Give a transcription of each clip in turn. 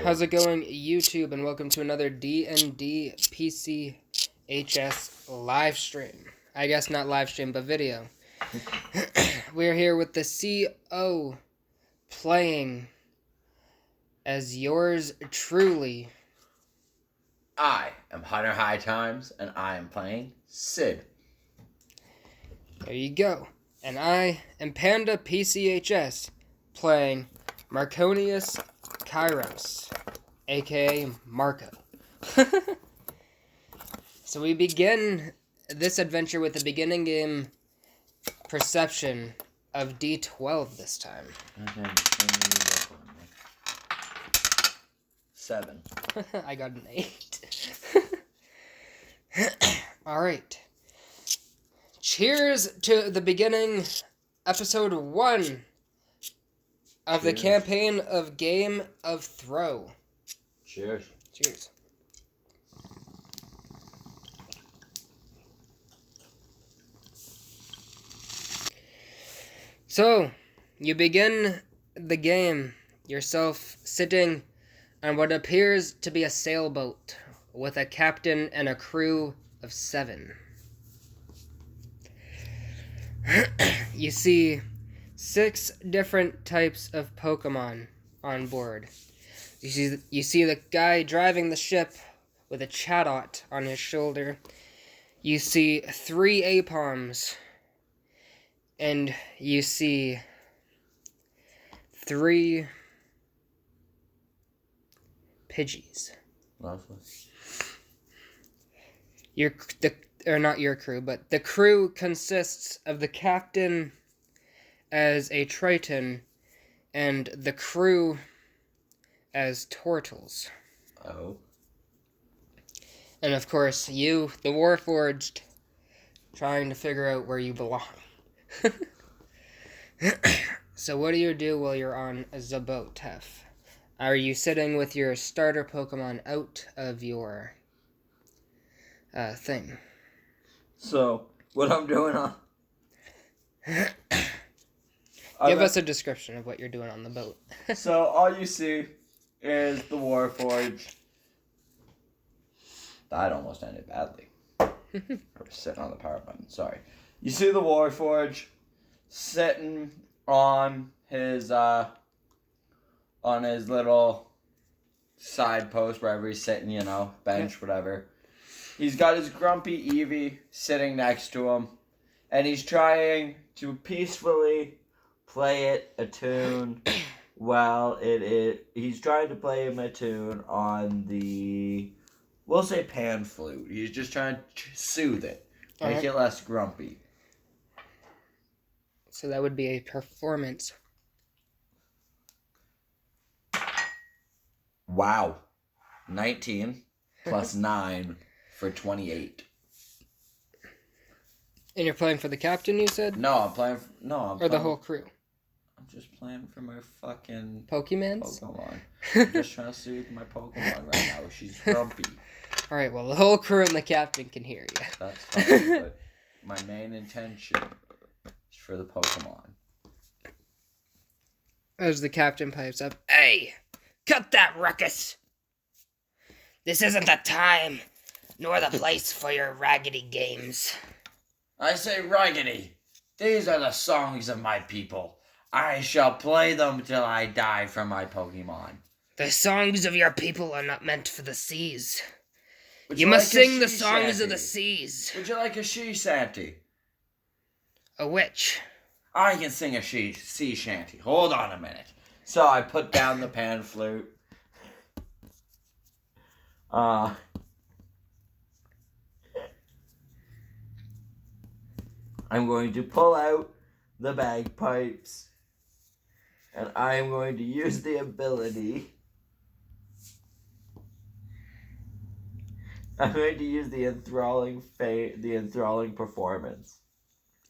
How's it going, YouTube, and welcome to another D&D PCHS live stream. I guess not live stream, but video. We're here with the CO playing as yours truly. I am Hunter High Times, and I am playing Sid. There you go. And I am Panda PCHS playing Marconius Kairos, aka Marco. So we begin this adventure with the beginning game perception of D12 this time. Okay. 7. I got an 8. Alright. Cheers to the beginning, episode 1 of the campaign of Game of Throw. Cheers. Cheers. So, you begin the game yourself sitting on what appears to be a sailboat with a captain and a crew of 7. You see 6 different types of Pokemon on board. You see the guy driving the ship with a Chatot on his shoulder. You see 3 Apoms. And you see 3 Pidgeys. Lovely. Not your crew, but the crew consists of the captain as a Triton and the crew as turtles. Oh. And of course, you, the Warforged, trying to figure out where you belong. So what do you do while you're on the boat, Tef? Are you sitting with your starter Pokemon out of your thing? So, what I'm doing on... Give us a description of what you're doing on the boat. So, all you see is the Warforged. That almost ended badly. I was sitting on the power button, sorry. You see the Warforged sitting on his little side post, wherever he's sitting, bench, whatever. He's got his grumpy Eevee sitting next to him, and he's trying to peacefully play it a tune while he's trying to play him a tune on the, we'll say, pan flute. He's just trying to soothe it, make it less grumpy. So that would be a performance. Wow. 19 plus 9 for 28. And you're playing for the captain, you said? No, I'm playing... Or the whole crew? I'm just playing for my fucking... Pokemans? Pokemon. I'm just trying to soothe my Pokemon right now. She's grumpy. Alright, well, the whole crew and the captain can hear you. That's fine, but my main intention is for the Pokemon. As the captain pipes up, "Hey! Cut that ruckus! This isn't the time, nor the place for your raggedy games." I say, Raggedy, these are the songs of my people. I shall play them till I die for my Pokemon. The songs of your people are not meant for the seas. You must sing the songs of the seas. Would you like a she shanty? A witch. I can sing a sea shanty. Hold on a minute. So I put down the pan flute. I'm going to pull out the bagpipes. And I am going to use the ability. I'm going to use the enthralling performance.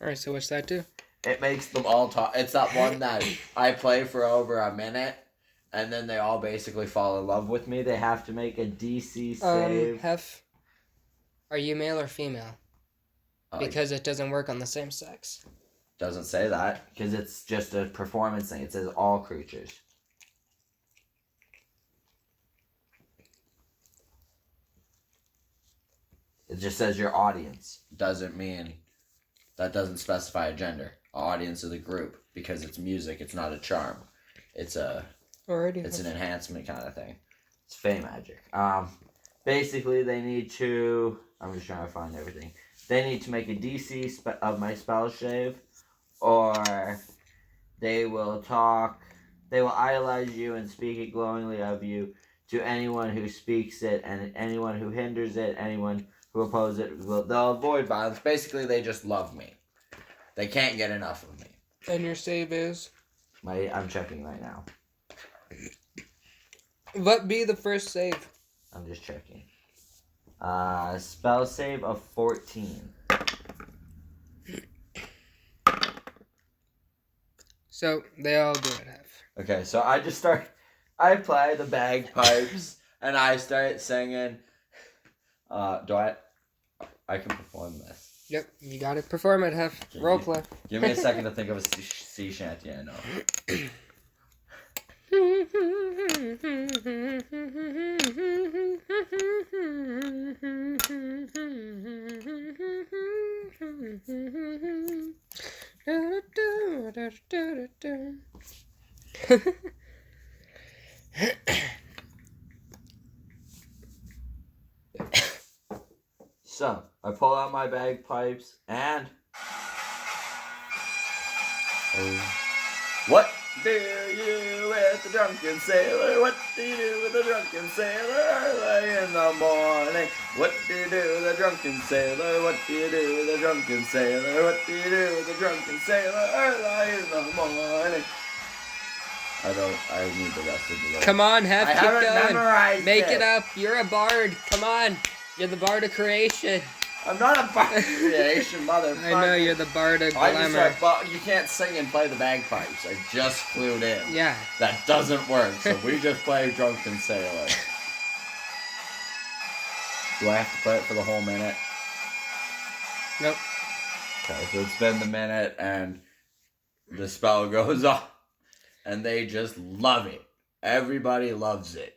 Alright, so what's that do? It makes them all talk. It's that one that I play for over a minute, and then they all basically fall in love with me. They have to make a DC save. Hef, are you male or female? Because it doesn't work on the same sex. Doesn't say that, because it's just a performance thing. It says all creatures. It just says your audience. Doesn't mean that doesn't specify a gender. Audience is a group because it's music. It's not a charm. It's an enhancement kind of thing. It's fey magic. Basically they need to. I'm just trying to find everything. They need to make a DC of my spell shave, or they will talk. They will idolize you and speak it glowingly of you to anyone who speaks it, and anyone who hinders it, anyone who opposes it, they'll avoid violence. Basically, they just love me. They can't get enough of me. And your save is? I'm checking right now. What be the first save? I'm just checking. Spell save of 14. So, they all do it, Hef. Okay, so I play the bagpipes, and I start singing. I can perform this. Yep, you gotta perform it, Hef. Roleplay. Give me a second to think of a sea shanty I know. So, I pull out my bagpipes and... What do you with the drunken sailor? What do you do with the drunken sailor early in the morning? What do you do with the drunken sailor? What do you do with the drunken sailor? What do you do with the drunken sailor early in the morning? I need the rest of the lyrics. Come on, Hef, keep going. Memorized Make it up. You're a bard. Come on. You're the bard of creation. I'm not a bard of creation, motherfucker. I know you're the bard of glamour. You can't sing and play the bagpipes. I just clued in. Yeah. That doesn't work, so we just play Drunken Sailor. Do I have to play it for the whole minute? Nope. Okay, so it's been the minute, and the spell goes off, and they just love it. Everybody loves it.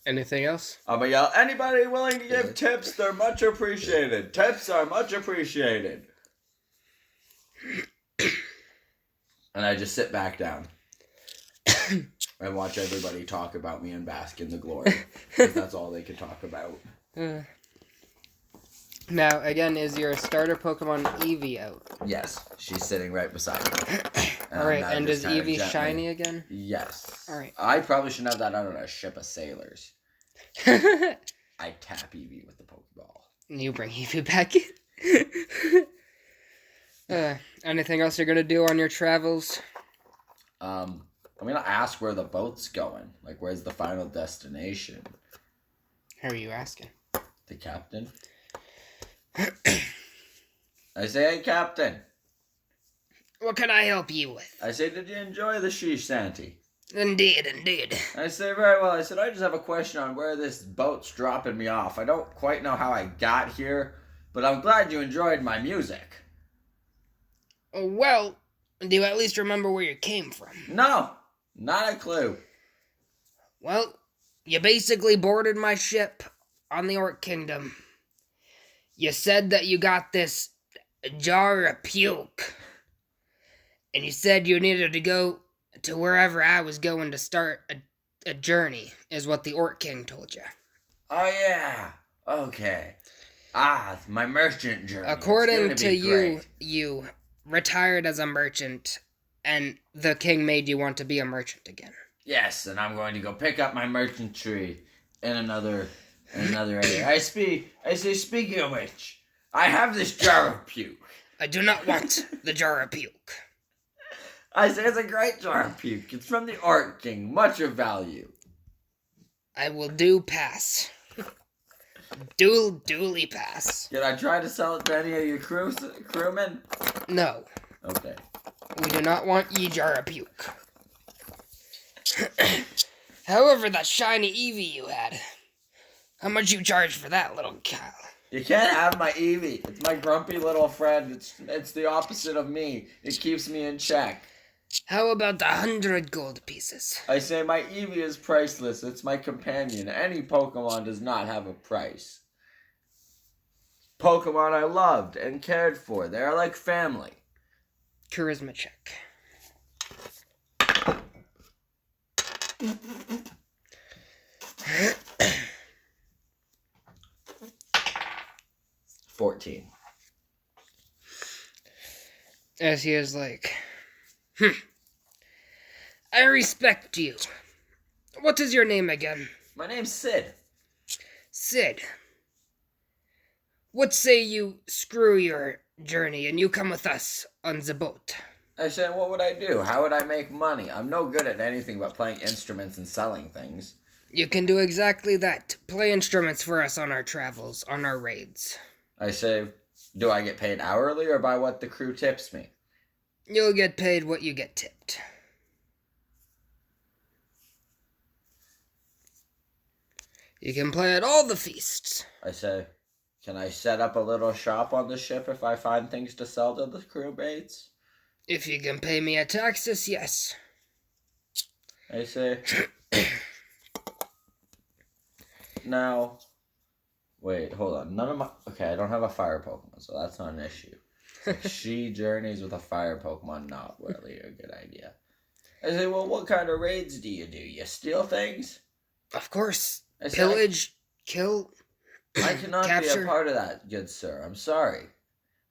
Anything else? I'm gonna yell, anybody willing to give tips, they're much appreciated. Tips are much appreciated. And I just sit back down and watch everybody talk about me and bask in the glory. Because that's all they can talk about. Now, again, is your starter Pokemon Eevee out? Yes, she's sitting right beside me. Alright, and is Eevee shiny again? Yes. Alright. I probably shouldn't have that out on a ship of sailors. I tap Eevee with the Pokeball. You bring Eevee back in? Anything else you're gonna do on your travels? I'm gonna ask where the boat's going. Like, where's the final destination? Who are you asking? The captain. I say, hey, Captain. What can I help you with? I say, did you enjoy the Sheesh Shanty? Indeed, indeed. I say, very well. I said, I just have a question on where this boat's dropping me off. I don't quite know how I got here, but I'm glad you enjoyed my music. Well, do you at least remember where you came from? No, not a clue. Well, you basically boarded my ship on the Orc Kingdom. You said that you got this jar of puke. And you said you needed to go to wherever I was going to start a journey, is what the Orc King told you. Oh, yeah. Okay. My merchant journey. According to you, you retired as a merchant, and the king made you want to be a merchant again. Yes, and I'm going to go pick up my merchantry in another area. I say, speaking of which, I have this jar of puke. I do not want the jar of puke. I say it's a great jar of puke. It's from the Orc King. Much of value. I will do pass. Duly pass. Did I try to sell it to any of your crewmen? No. Okay. We do not want ye jar of puke. However, that shiny Eevee you had, how much you charge for that, little cow? You can't have my Eevee. It's my grumpy little friend. It's the opposite of me. It keeps me in check. How about 100 gold pieces? I say my Eevee is priceless. It's my companion. Any Pokemon does not have a price. Pokemon I loved and cared for. They are like family. Charisma check. $14. As he is like, I respect you. What is your name again? My name's Sid. Sid. What say you screw your journey and you come with us on the boat? I said, what would I do? How would I make money? I'm no good at anything but playing instruments and selling things. You can do exactly that. Play instruments for us on our travels, on our raids. I say, do I get paid hourly or by what the crew tips me? You'll get paid what you get tipped. You can play at all the feasts. I say, can I set up a little shop on the ship if I find things to sell to the crewmates? If you can pay me a taxes, yes. I say, now, wait, hold on. Okay, I don't have a fire Pokemon, so that's not an issue. She journeys with a fire Pokemon, not really a good idea. I say, well, what kind of raids do? You steal things? Of course. I say, Pillage, kill, I cannot capture. be a part of that, good sir. I'm sorry.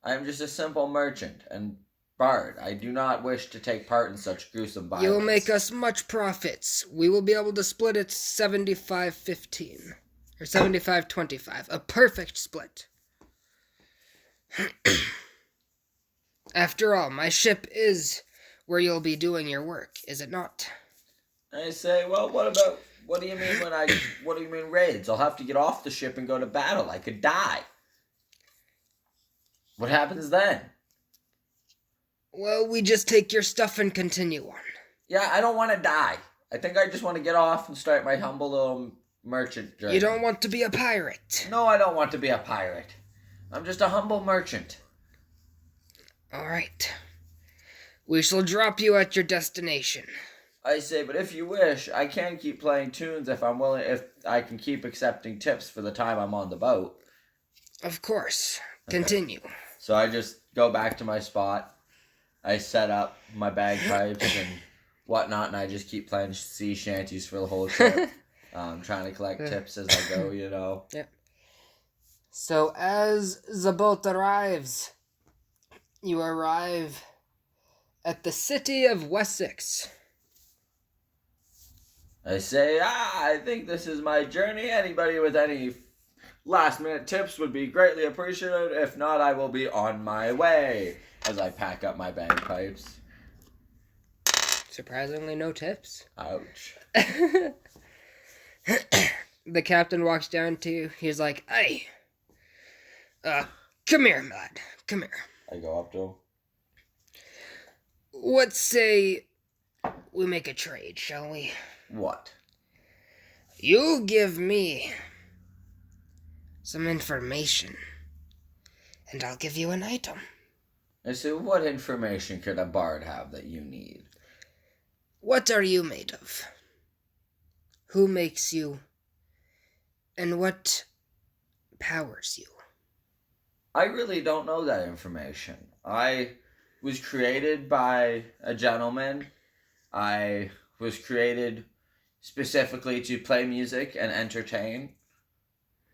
I am just a simple merchant and bard. I do not wish to take part in such gruesome violence. You'll make us much profits. We will be able to split it 75-15. Or 75-25. A perfect split. After all, my ship is where you'll be doing your work, is it not? I say, well, what do you mean what do you mean raids? I'll have to get off the ship and go to battle. I could die. What happens then? Well, we just take your stuff and continue on. Yeah, I don't want to die. I think I just want to get off and start my humble little merchant journey. You don't want to be a pirate. No, I don't want to be a pirate. I'm just a humble merchant. All right. We shall drop you at your destination. I say, but if you wish, I can keep playing tunes if I can keep accepting tips for the time I'm on the boat. Of course. Continue. Okay. So I just go back to my spot. I set up my bagpipes and whatnot, and I just keep playing sea shanties for the whole trip. Trying to collect tips as I go, you know. Yep. So as the boat arrives, you arrive at the city of Wessex. I say, I think this is my journey. Anybody with any last-minute tips would be greatly appreciated. If not, I will be on my way as I pack up my bagpipes. Surprisingly, no tips. Ouch. The captain walks down to you. He's like, hey, come here, lad. Come here. I go up to him. What say we make a trade, shall we? What? You give me some information, and I'll give you an item. I say, what information could a bard have that you need? What are you made of? Who makes you? And what powers you? I really don't know that information. I was created by a gentleman. I was created specifically to play music and entertain.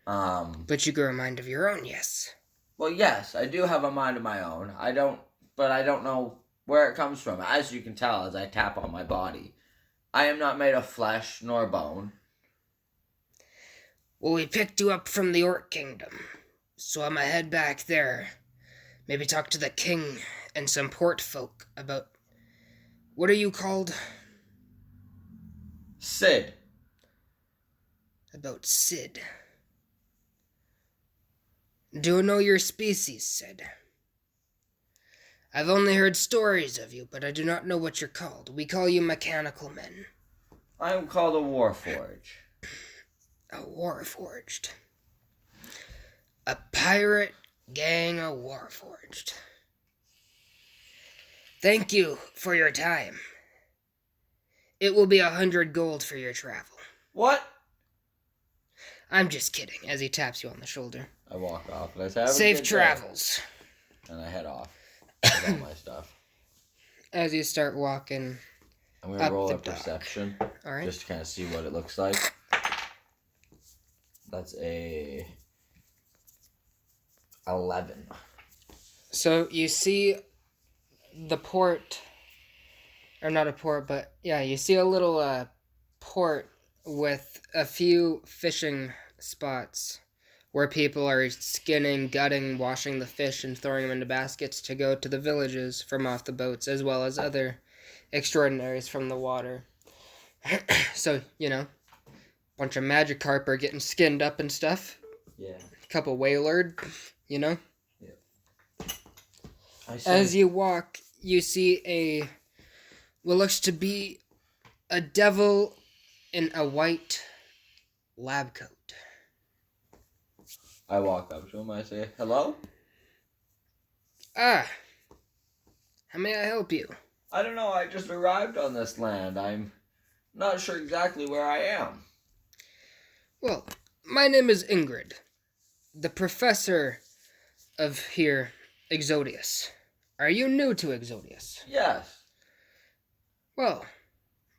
But you grow a mind of your own, yes. Well, yes, I do have a mind of my own. But I don't know where it comes from. As you can tell as I tap on my body, I am not made of flesh nor bone. Well, we picked you up from the Orc Kingdom, so I'm gonna head back there. Maybe talk to the king and some port folk about... What are you called? Sid. About Sid. Do you know your species, Sid? I've only heard stories of you, but I do not know what you're called. We call you mechanical men. I am called a warforge. A warforged. A pirate gang of warforged. Thank you for your time. It will be 100 gold for your travel. What? I'm just kidding, as he taps you on the shoulder. I walk off and I say, have a Safe good day." travels. And I head off with all my stuff. As you start walking I'm going to up roll the a dock. perception All right. just to kind of see what it looks like. That's a 11. So you see the port, or not a port, but yeah, you see a little port with a few fishing spots where people are skinning, gutting, washing the fish, and throwing them into baskets to go to the villages from off the boats, as well as other extraordinaries from the water. So, bunch of Magikarp are getting skinned up and stuff. Yeah. A couple Wailord, Yeah. As you walk, you see what looks to be a devil in a white lab coat. I walk up to him. I say, hello? Ah, how may I help you? I don't know. I just arrived on this land. I'm not sure exactly where I am. Well, my name is Ingrid, the professor of here, Exodus. Are you new to Exodus? Yes. Well,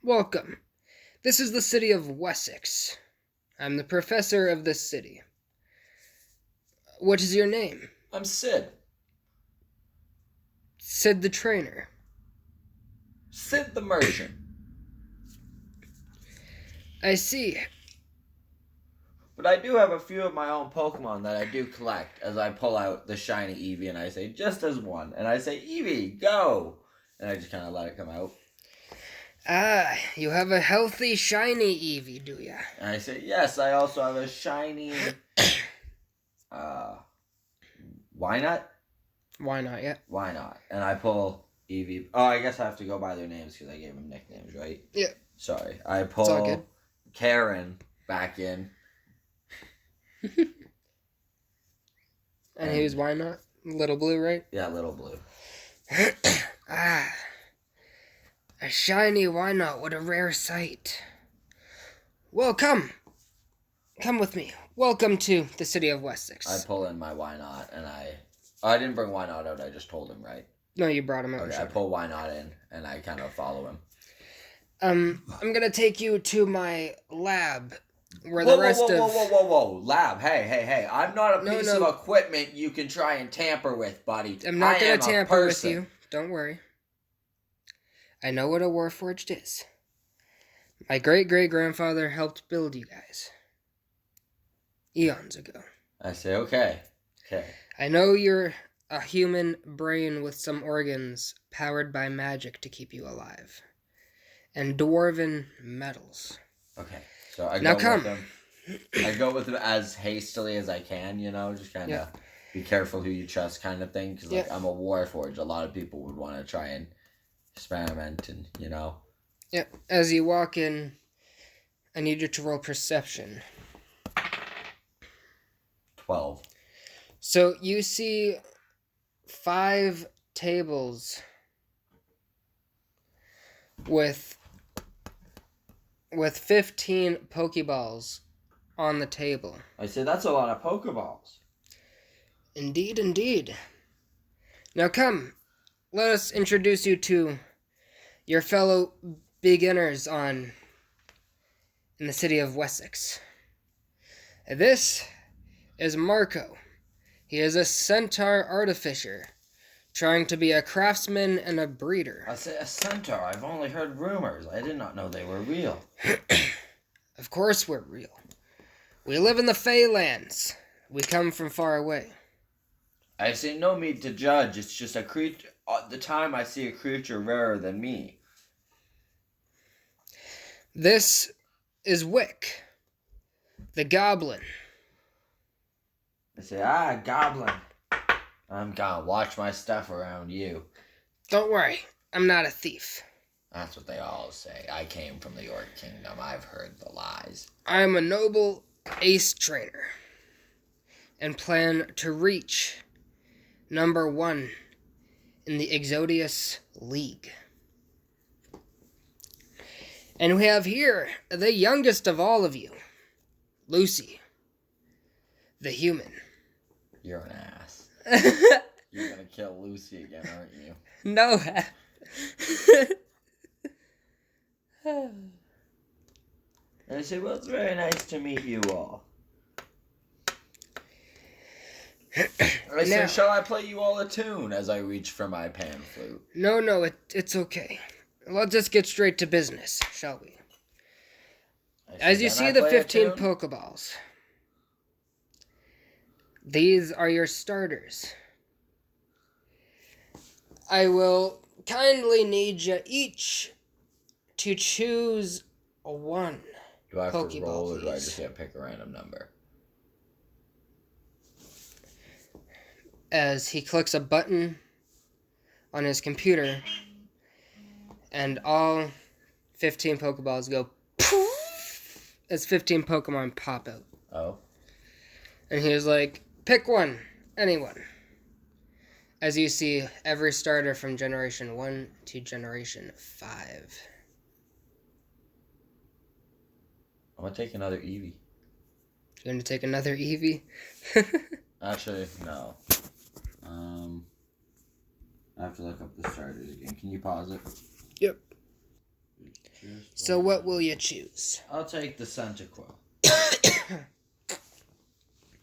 welcome. This is the city of Wessex. I'm the professor of this city. What is your name? I'm Sid. Sid the trainer. Sid the merchant. I see. But I do have a few of my own Pokemon that I do collect as I pull out the shiny Eevee and I say, just as one. And I say, Eevee, go! And I just kind of let it come out. Ah, you have a healthy, shiny Eevee, do ya? And I say, yes, I also have a shiny, why not? Why not yet? Why not? And I pull Eevee. Oh, I guess I have to go by their names because I gave them nicknames, right? Yeah. Sorry. I It's all pull good. Karen back in. And he was why not? Little Blue, right? Yeah, Little Blue. Ah, a shiny why not? What a rare sight. Well, come with me. Welcome to the city of Wessex. I pull in my why not and I didn't bring why not out, I just told him, right? No, you brought him out. Okay, I pull why not in and I kind of follow him. I'm gonna take you to my lab where the rest of... Whoa. Lab, hey. I'm not a piece of equipment you can try and tamper with, buddy. I'm not gonna tamper with you. Don't worry. I know what a Warforged is. My great-great-grandfather helped build you guys. Eons ago. I say, okay. I know you're a human brain with some organs powered by magic to keep you alive. And dwarven metals. Okay, so I now go come. with him. I go with him as hastily as I can, just kind of be careful who you trust kind of thing. Because I'm a Warforged. A lot of people would want to try and experiment and, Yeah, as you walk in, I need you to roll perception. 12. So you see 5 tables with 15 Pokeballs on the table. I say, that's a lot of Pokeballs. Indeed. Now come, let us introduce you to your fellow beginners in the city of Wessex. This is Marco. He is a centaur artificer, trying to be a craftsman and a breeder. I say, a centaur. I've only heard rumors. I did not know they were real. Of course we're real. We live in the Feylands. We come from far away. I say, no need to judge. It's just a creature. At the time I see a creature rarer than me. This is Wick, the goblin. I say, goblin. I'm gonna watch my stuff around you. Don't worry, I'm not a thief. That's what they all say. I came from the York Kingdom. I've heard the lies. I am a noble ace trainer and plan to reach number 1 in the Exodus League. And we have here the youngest of all of you, Lucy, the human. You're an ass. You're gonna kill Lucy again, aren't you? No. And I say, well, it's very nice to meet you all. I say, shall I play you all a tune as I reach for my pan flute? No, it's okay. Let's just get straight to business, shall we? As you see the 15 Pokeballs, these are your starters. I will kindly need you each to choose one Do I have Pokeball, to roll, or do I please. just get to pick a random number? As he clicks a button on his computer, and all 15 Pokeballs go poof as 15 Pokemon pop out. Oh. And he was like, pick one, anyone. As you see, every starter from Generation 1 to Generation 5. I'm gonna take another Eevee. You're going to take another Eevee? Actually, no. I have to look up the starters again. Can you pause it? Yep. So what will you choose? I'll take the Centiquil.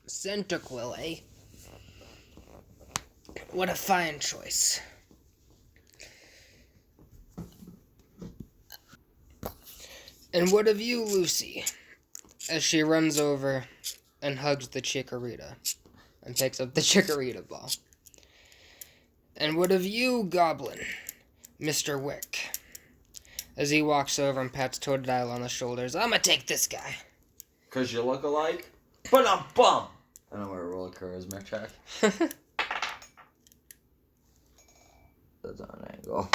Centiquil, eh? What a fine choice. And what of you, Lucy? As she runs over and hugs the Chikorita and picks up the Chikorita ball. And what of you, Goblin? Mr. Wick. As he walks over and pats Totodile on the shoulders. I'm gonna take this guy. Cause you look alike? But I'm bum! I don't want to roll a charisma check. That's on an angle.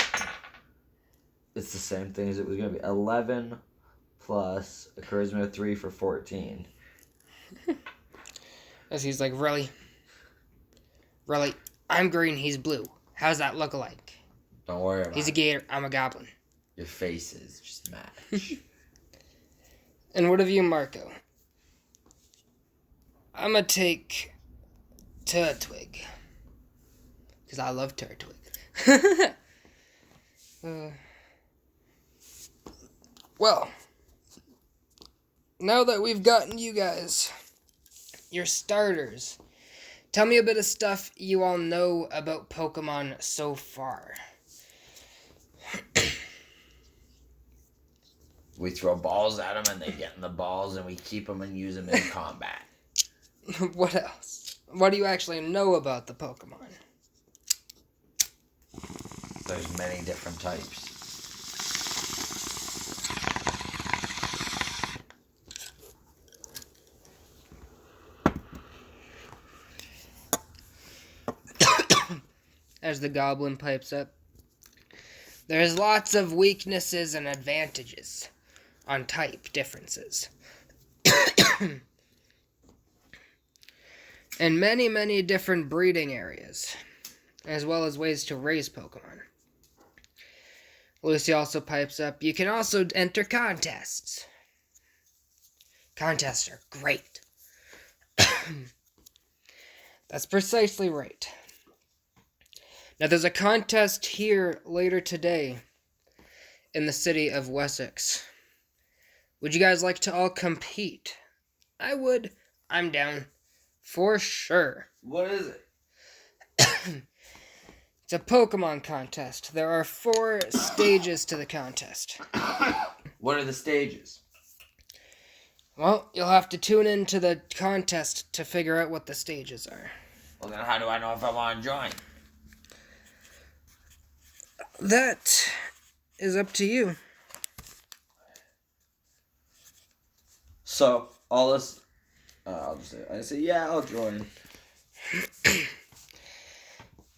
It's the same thing as it was gonna be. 11 plus a charisma 3 for 14. As he's like, really? Really? I'm green, he's blue. How's that look alike? Don't worry about it. He's a gator, I'm a goblin. Your faces just match. And what of you, Marco? I'm gonna take Turtwig. Because I love Turtwig. Well, now that we've gotten you guys, your starters, tell me a bit of stuff you all know about Pokemon so far. We throw balls at them and they get in the balls and we keep them and use them in combat. What else? What do you actually know about the Pokemon? There's many different types. As the goblin pipes up. There's lots of weaknesses and advantages on type differences. And many, many different breeding areas, as well as ways to raise Pokemon. Lucy also pipes up, you can also enter contests. Contests are great. That's precisely right. Now, there's a contest here later today in the city of Wessex. Would you guys like to all compete? I would. I'm down. For sure. What is it? It's a Pokemon contest. There are 4 stages to the contest. What are the stages? Well, you'll have to tune into the contest to figure out what the stages are. Well, then how do I know if I want to join? That is up to you. So, all this... I'll just say... I say, yeah, I'll join.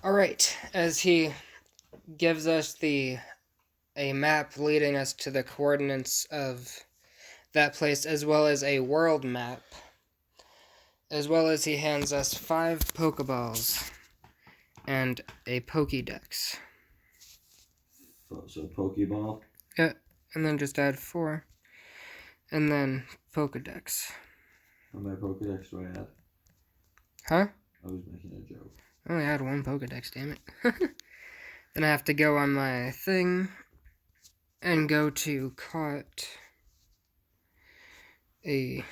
Alright, as he gives us a map leading us to the coordinates of that place, as well as a world map, as well as he hands us 5 Pokeballs and a Pokédex. So Pokeball. Yeah, and then just add 4. And then Pokédex. How many Pokedex do I have? Huh? I was making a joke. I only had 1 Pokédex, damn it. Then I have to go on my thing and go to caught a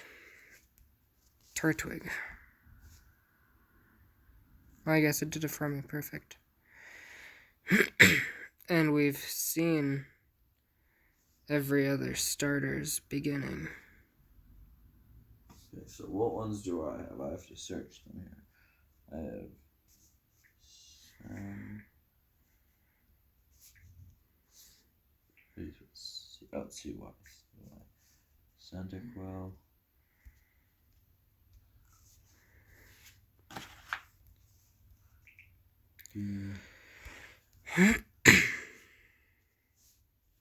Turtwig. Well, I guess it did it for me. Perfect. And we've seen every other starter's beginning. Okay, so what ones do I have? I have to search them here. I have let's see what. Centiquel.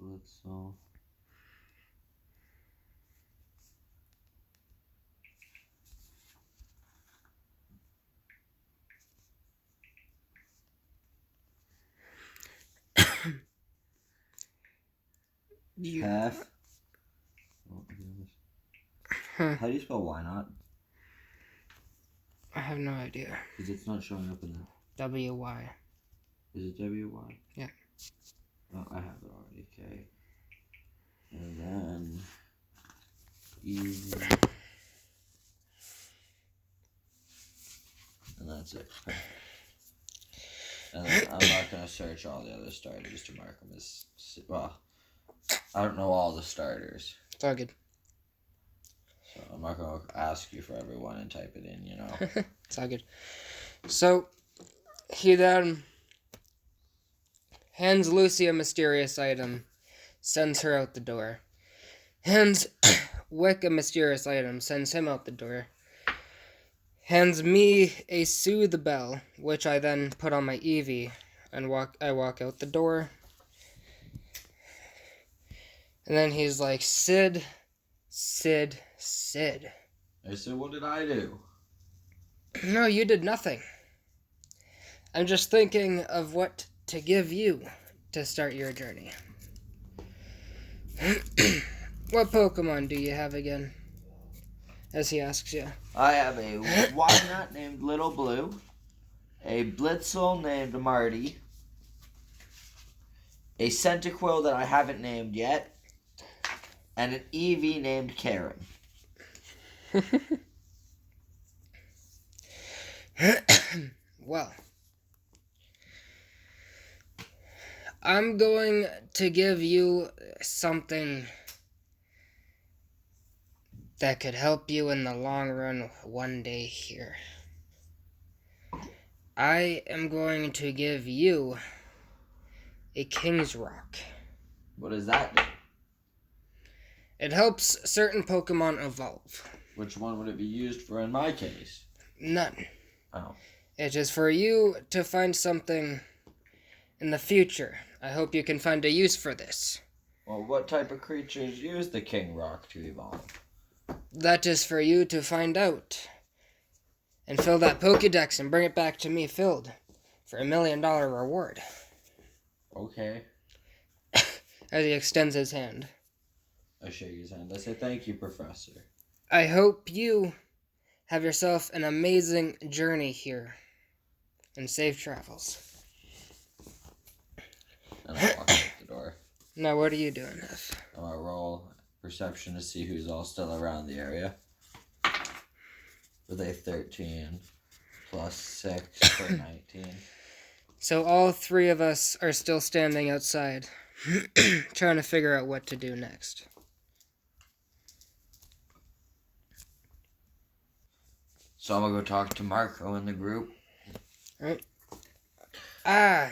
Blitzel. Half. Huh. How do you spell why not? I have no idea. Because it's not showing up in the. W-Y. Is it W-Y? Yeah. Oh, I have it already. Okay. And then. E. And that's it. Perfect. And then I'm not going to search all the other starters to mark them as. Well, I don't know all the starters. It's all good. So I'm not going to ask you for everyone and type it in, you know. It's all good. So, he then hands Lucy a mysterious item, sends her out the door. Hands Wick a mysterious item, sends him out the door. Hands me a Soothe Bell, which I then put on my Eevee, and I walk out the door. And then he's like, Sid. I said, what did I do? No, you did nothing. I'm just thinking of what to give you to start your journey. What Pokemon do you have again? As he asks you. I have a Wynaut named Little Blue, a Blitzel named Marty, a Centiquil that I haven't named yet, and an Eevee named Karen. Well, I'm going to give you something that could help you in the long run one day here. I am going to give you a King's Rock. What does that do? It helps certain Pokemon evolve. Which one would it be used for in my case? None. Oh. It is for you to find something in the future. I hope you can find a use for this. Well, what type of creatures use the King Rock to evolve? That is for you to find out. And fill that Pokédex and bring it back to me filled for $1 million reward. Okay. As he extends his hand. I shake his hand. I say, thank you, Professor. I hope you have yourself an amazing journey here. And safe travels. And I walk out the door. Now, what are you doing, F? I'm going to roll perception to see who's all still around the area. With a 13 plus 6 for 19. So all 3 of us are still standing outside, trying to figure out what to do next. So I'm going to go talk to Marco in the group. Right. Ah,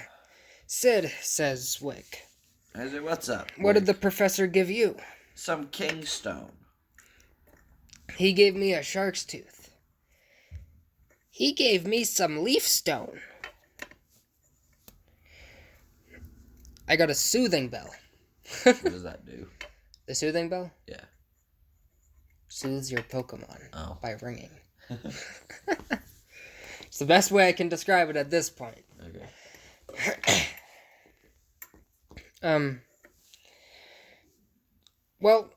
Sid, says Wick. I say, what's up? What did the professor give you? Some Kingstone. He gave me a shark's tooth. He gave me some leaf stone. I got a soothing bell. What does that do? The soothing bell? Yeah. Soothes your Pokemon by ringing. Okay. It's the best way I can describe it at this point. Well,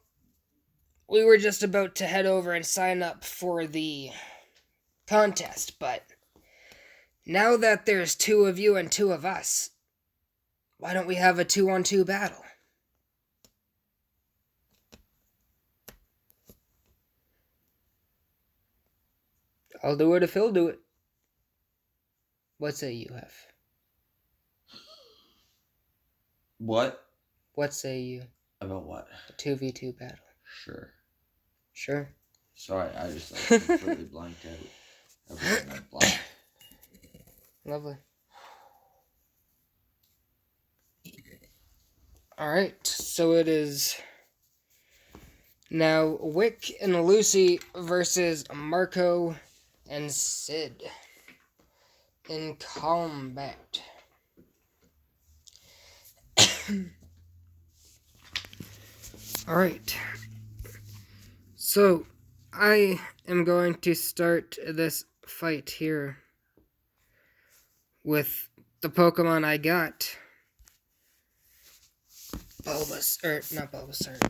we were just about to head over and sign up for the contest, but now that there's 2 of you and 2 of us, why don't we have a 2-on-2 battle? I'll do it if he'll do it. What say you, Hef? What? What say you? About what? A 2v2 battle. Sure. Sure. Sorry, I just completely blanked out. Everything went blank. Lovely. Alright, so it is now Wick and Lucy versus Marco and Sid in combat. Alright. So, I am going to start this fight here with the Pokemon I got.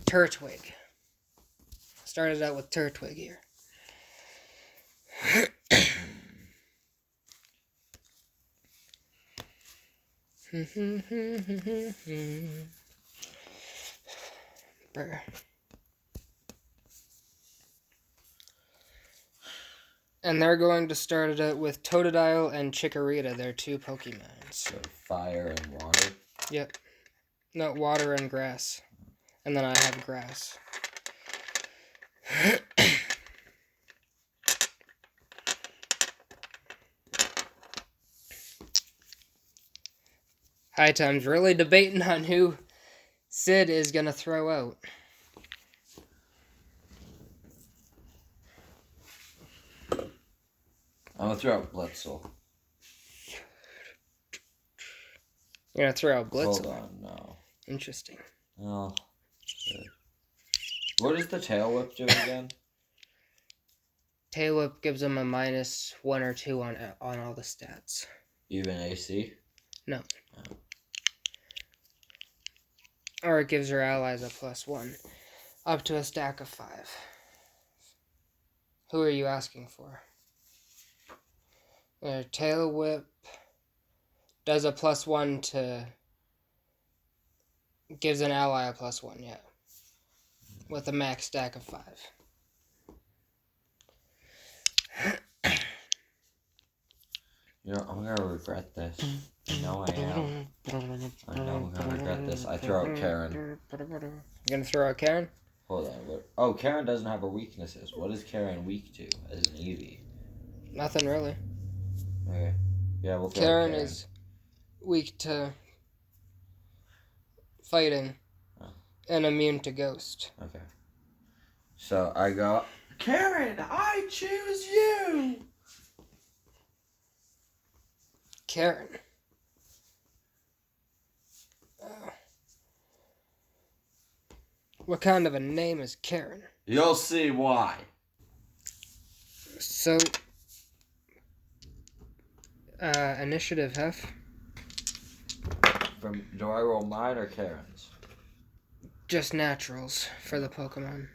Turtwig. Started out with Turtwig here. Brr. And they're going to start it out with Totodile and Chikorita. They're 2 Pokemons. So fire and water. Yep. No, water and grass. And then I have grass. High Time's really debating on who Sid is going to throw out. I'm going to throw out Blitzel. You're going to throw out Blitzel? Hold on, no. Interesting. Oh, good. What does the Tail Whip do again? Tail Whip gives them a -1 or 2 on all the stats. Even AC? No. Oh. Or it gives your allies a +1. Up to a stack of 5. Who are you asking for? Tail Whip does a +1 to... Gives an ally a +1, yeah. With a max stack of 5. You know, I'm gonna regret this. I know I am. I know I'm gonna regret this. I throw out Karen. You're gonna throw out Karen? Hold on. Oh, Karen doesn't have her weaknesses. What is Karen weak to as an Eevee? Nothing really. Okay. Yeah, we'll throw Karen out Karen. is weak to fighting and immune to ghost. Okay. So I go, Karen, I choose you! Karen. What kind of a name is Karen? You'll see why. So, initiative, Hef. Do I roll mine or Karen's? Just naturals for the Pokemon.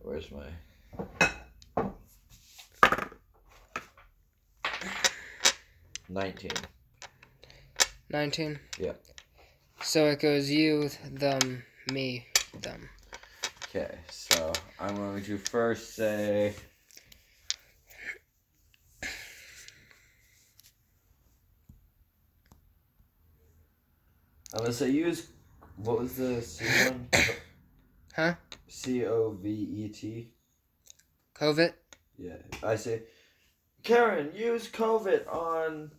Where's my... 19. 19? Yeah. So it goes you, them, me, them. Okay, so I'm going to first say... I'm going to say use... What was the C one? Huh? Covet? Covet? Yeah, I say... Karen, use Covet on...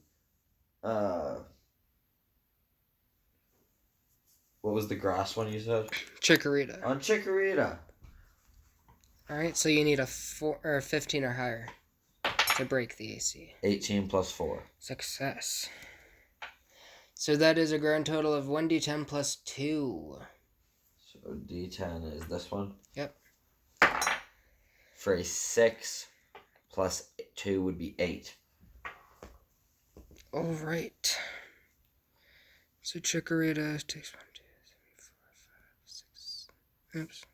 What was the grass one you said? Chikorita. On Chikorita. Alright, so you need a 15 or higher to break the AC. 18 plus 4. Success. So that is a grand total of 1d10 plus 2. So D10 is this one? Yep. For a 6 plus 2 would be 8. Alright. So Chikorita takes 1, 2, 3, 4, 5, 6. Oops.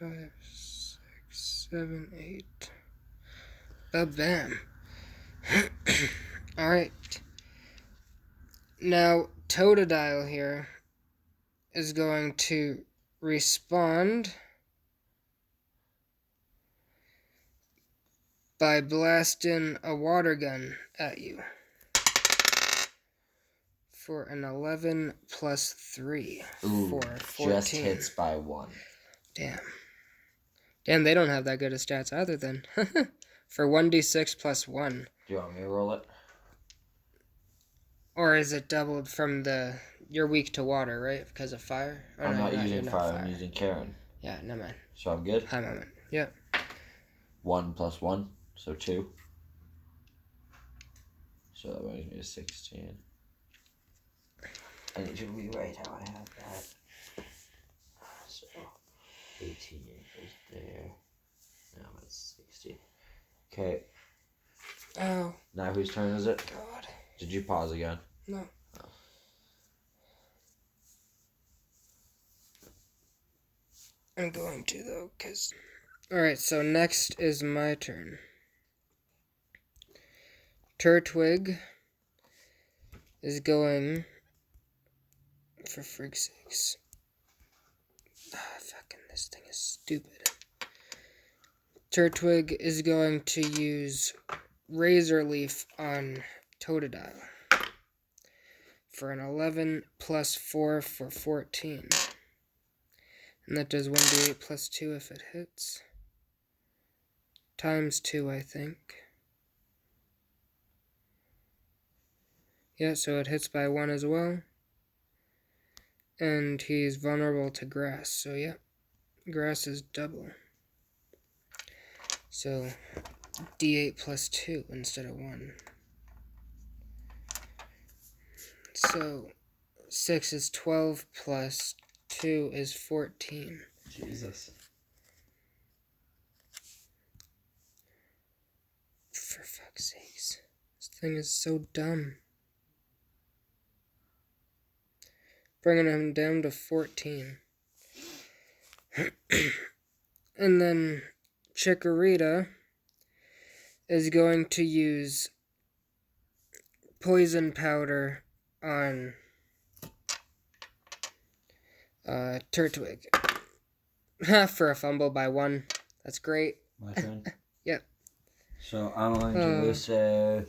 5, 6, 7, 8. Bam. Alright. Now, Totodile here is going to respond by blasting a water gun at you for an 11 plus 3 Ooh, for 14. just hits by 1. Damn, they don't have that good of stats either then. For 1d6 plus 1. Do you want me to roll it? Or is it doubled from the... You're weak to water, right? Because of fire? Oh, I'm no, not using you're fire, I'm using Karen. Yeah, never mind. So I'm good? Hi, moment. Yep. 1 plus 1, so 2. So that brings me to 16. I need to rewrite how I have that. So 18 is there. Now I'm at 60. Okay. Oh. Now whose turn is it? God. Did you pause again? No. Oh. I'm going to, though, because... Alright, so next is my turn. Turtwig is going... For freak's sakes. Fucking this thing is stupid. Turtwig is going to use Razor Leaf on Totodile for an 11 plus 4 for 14. And that does 1d8 plus 2 if it hits. Times 2, I think. Yeah, so it hits by 1 as well. And he's vulnerable to grass, so yeah. Grass is double. So, d8 plus 2 instead of 1. So, 6 is 12 plus 2 is 14. Jesus. For fuck's sakes. This thing is so dumb. Bringing him down to 14. And then Chikorita is going to use poison powder on Turtwig. For a fumble by 1. That's great. My turn? Yep. So I'm going to say...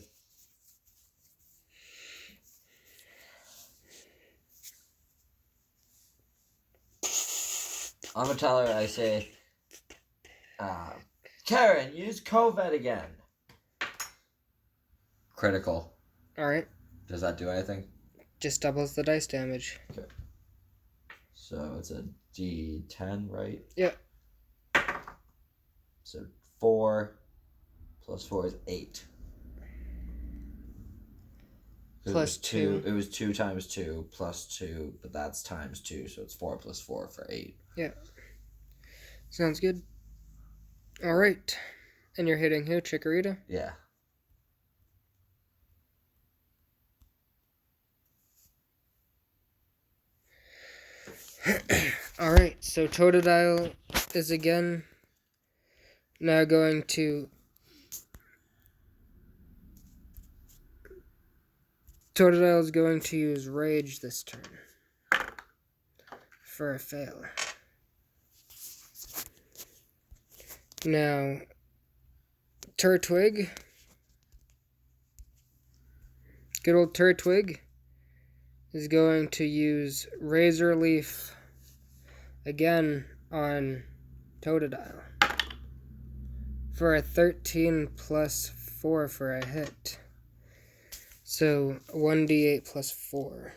I'm going to tell her, I say... Karen, use COVID again. Critical. Alright. Does that do anything? Just doubles the dice damage. Okay. So it's a D10, right? Yep. So 4 plus 4 is 8. Plus 2. It was 2 times 2 plus 2, but that's times 2, so it's 4 plus 4 for 8. Yeah. Sounds good. Alright. And you're hitting who? Chikorita? Yeah. Alright, so Totodile is again now going to... Totodile is going to use Rage this turn for a fail. Now, Turtwig, good old Turtwig, is going to use Razor Leaf again on Totodile for a 13 plus 4 for a hit. So 1d8 plus 4.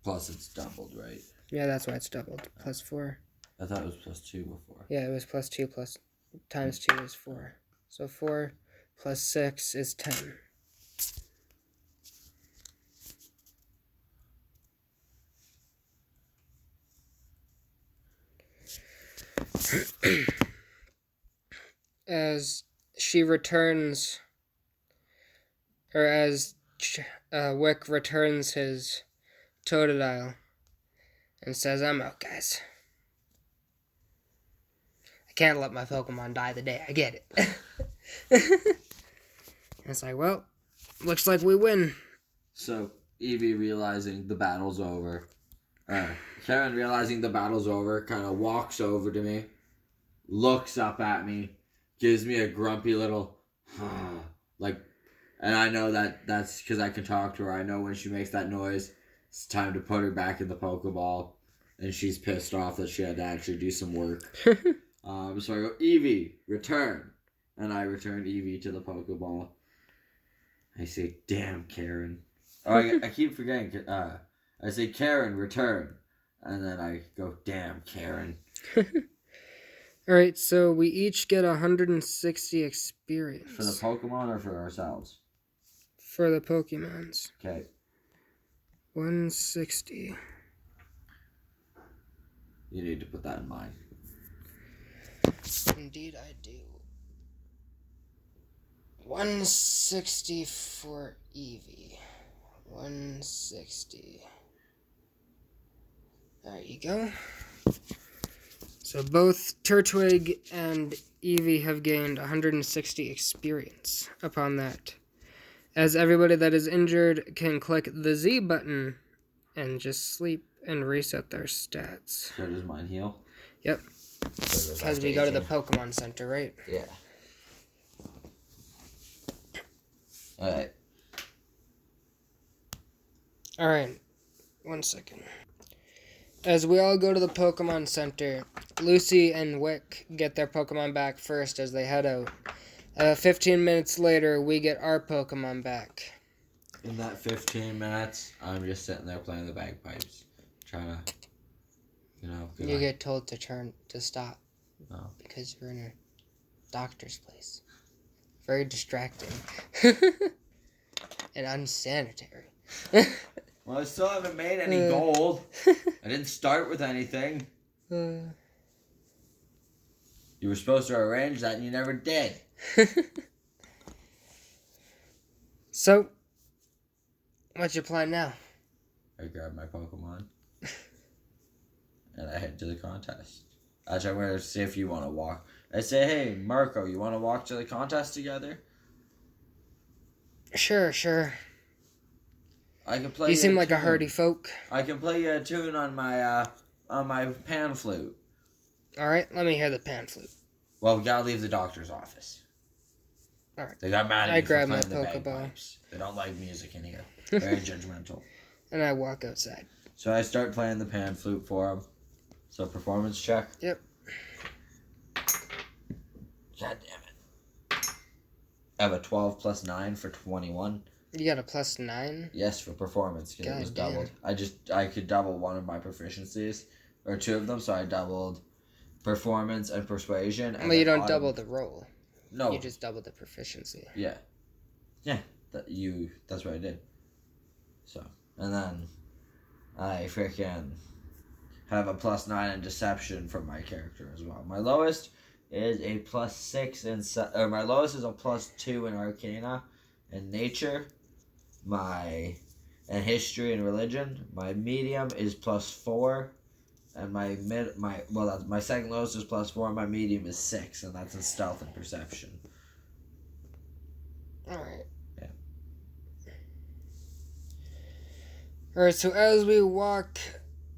Plus it's doubled, right? Yeah, that's why it's doubled. Plus 4. I thought it was plus 2 before. Yeah, it was plus 2 plus times 2 is 4. So 4 plus 6 is 10. As she returns or as Wick returns his Totodile and says, "I'm out, guys. I can't let my Pokemon die the day I get it." It's like, well, looks like we win. So Eevee realizing the battle's over, Karen realizing the battle's over, kind of walks over to me, looks up at me, gives me a grumpy little, like, and I know that's because I can talk to her. I know when she makes that noise, it's time to put her back in the Pokeball, and she's pissed off that she had to actually do some work. So I go, Eevee, return, and I return Eevee to the Pokeball. I say, damn, Karen. Oh, I keep forgetting. I say, Karen, return. And then I go, damn, Karen. Alright, so we each get 160 experience. For the Pokemon or for ourselves? For the Pokemons. Okay. 160. You need to put that in mind. Indeed, I do. 160 for Eevee. 160. There you go. So both Turtwig and Eevee have gained 160 experience upon that. As everybody that is injured can click the Z button and just sleep and reset their stats. So does mine heal? Yep. Because we go to the Pokemon Center, right? Yeah. Alright. Alright. 1 second. As we all go to the Pokemon Center, Lucy and Wick get their Pokemon back first as they head out. 15 minutes later, we get our Pokemon back. In that 15 minutes, I'm just sitting there playing the bagpipes. Trying to, You get told to stop. Oh. Because you're in a doctor's place. Very distracting. And unsanitary. Well, I still haven't made any gold. I didn't start with anything. You were supposed to arrange that and you never did. So, what's your plan now? I grab my Pokemon. And I head to the contest. Actually, I'm going to see if you want to walk. I say, hey, Marco, you want to walk to the contest together? Sure. I can play you seem like a hardy folk. I can play you a tune on my pan flute. Alright, let me hear the pan flute. Well, we gotta leave the doctor's office. Alright. They got mad at I me for grab my playing the Pokeball. bagpipes. They don't like music in here. Very judgmental. And I walk outside. So I start playing the pan flute for them. So performance check. Yep. God damn it. I have a 12 plus 9 for 21. You got a +9? Yes, for performance, because it was God damn. doubled. I could double one of my proficiencies, or two of them, so I doubled performance and persuasion. And Well, you don't double the roll. No. You just double the proficiency. Yeah. Yeah, that's what I did. So, and then I freaking have a +9 in deception for my character as well. My lowest is a +6 in, my lowest is a +2 in Arcana and Nature. And history and religion. My medium is +4, and my second lowest is +4. My medium is 6, and that's in stealth and perception. All right. Yeah. All right. So as we walk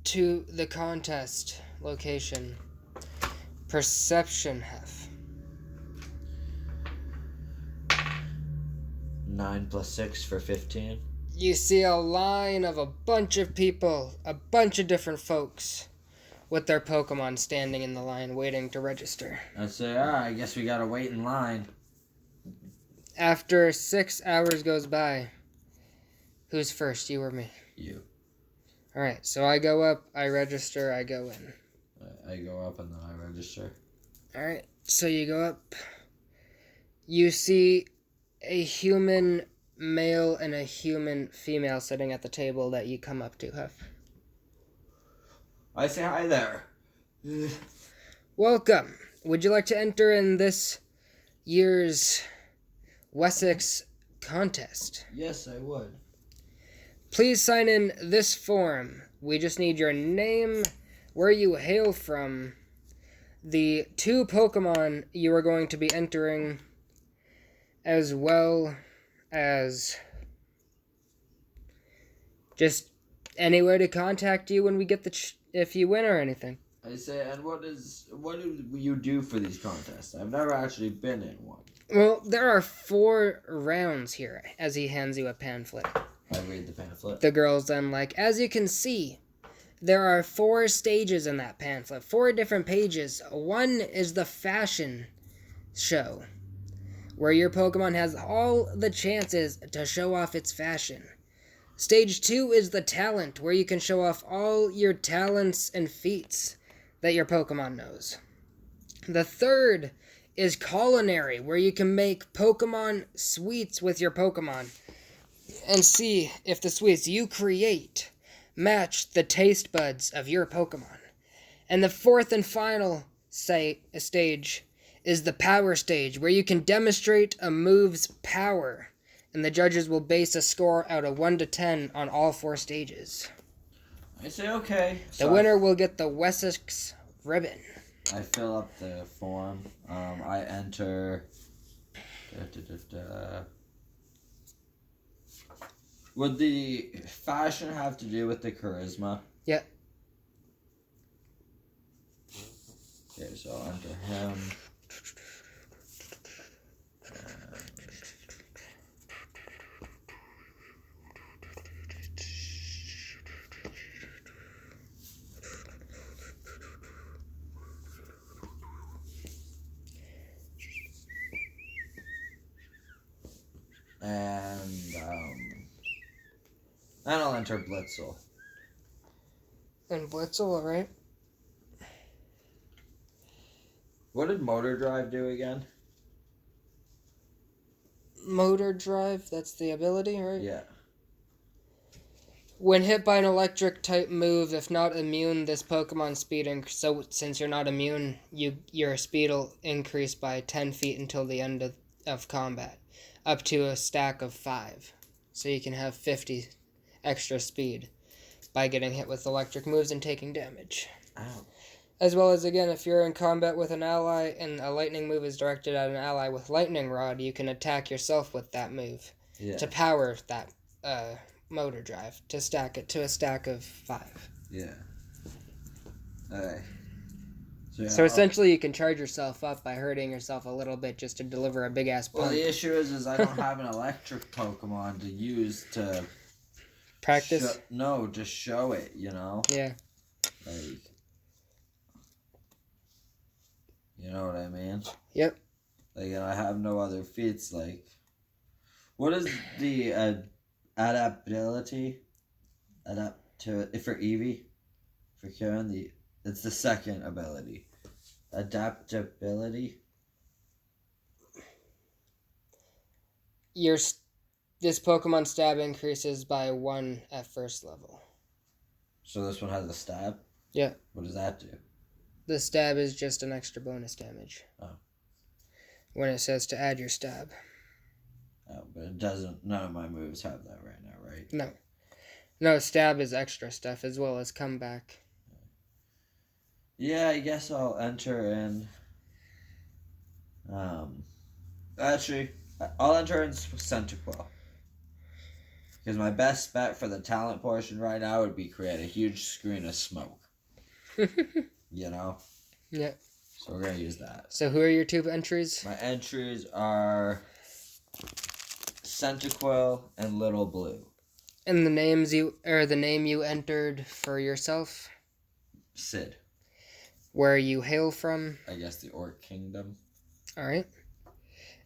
to the contest location, perception hef. 9 + 6 for 15. You see a line of a bunch of people, a bunch of different folks, with their Pokemon standing in the line waiting to register. I say, I guess we gotta wait in line. After 6 hours goes by, who's first, you or me? You. Alright, so I go up, I register, I go in. I go up and then I register. Alright, so you go up. You see a human male and a human female sitting at the table that you come up to, Huff. I say hi there. Welcome. Would you like to enter in this year's Wessex contest. Yes, I would. Please sign in this form. We just need your name, where you hail from, the 2 Pokemon you are going to be entering, as well as just any way to contact you when we get if you win or anything. I say, and what do you do for these contests? I've never actually been in one. Well, there are 4 rounds here, as he hands you a pamphlet. I read the pamphlet. The girl's then like, as you can see, there are 4 stages in that pamphlet, 4 different pages. One is the fashion show, where your Pokemon has all the chances to show off its fashion. Stage 2 is the talent, where you can show off all your talents and feats that your Pokemon knows. The third is culinary, where you can make Pokemon sweets with your Pokemon and see if the sweets you create match the taste buds of your Pokemon. And the fourth and final stage is the power stage, where you can demonstrate a move's power, and the judges will base a score out of 1 to 10 on all 4 stages. I say okay. The winner will get the Wessex ribbon. I fill up the form. I enter. Would the fashion have to do with the charisma? Yeah. Okay, so I'll enter him. And I'll enter Blitzel. And Blitzel, alright. What did Motor Drive do again? Motor Drive, that's the ability, right? Yeah. When hit by an electric type move, if not immune, this Pokemon speed so since you're not immune, your speed will increase by 10 feet until the end of combat, up to a stack of 5. So you can have 50 extra speed by getting hit with electric moves and taking damage. Ow. As well as, again, if you're in combat with an ally and a lightning move is directed at an ally with Lightning Rod, you can attack yourself with that move to power that Motor Drive, to stack it to a stack of 5. Yeah. Alright. So essentially you can charge yourself up by hurting yourself a little bit just to deliver a big-ass punch. Well, the issue is I don't have an electric Pokemon to use to... Practice? Just show it, you know? Yeah. Like... You know what I mean? Yep. Like, and I have no other feats, like... What is the adaptability? For Eevee? For Karen, it's the second ability. Adaptability? This Pokemon stab increases by 1 at first level. So this one has a stab? Yeah. What does that do? The stab is just an extra bonus damage. Oh. When it says to add your stab. Oh, but it doesn't... None of my moves have that right now, right? No. No, stab is extra stuff as well as comeback. Yeah, I guess I'll enter in... Actually, I'll enter in Centiquil. Because my best bet for the talent portion right now would be create a huge screen of smoke. You know? Yeah. So we're going to use that. So who are your 2 entries? My entries are Centiquil and Little Blue. And the name you entered for yourself? Sid. Where you hail from? I guess the Orc Kingdom. Alright.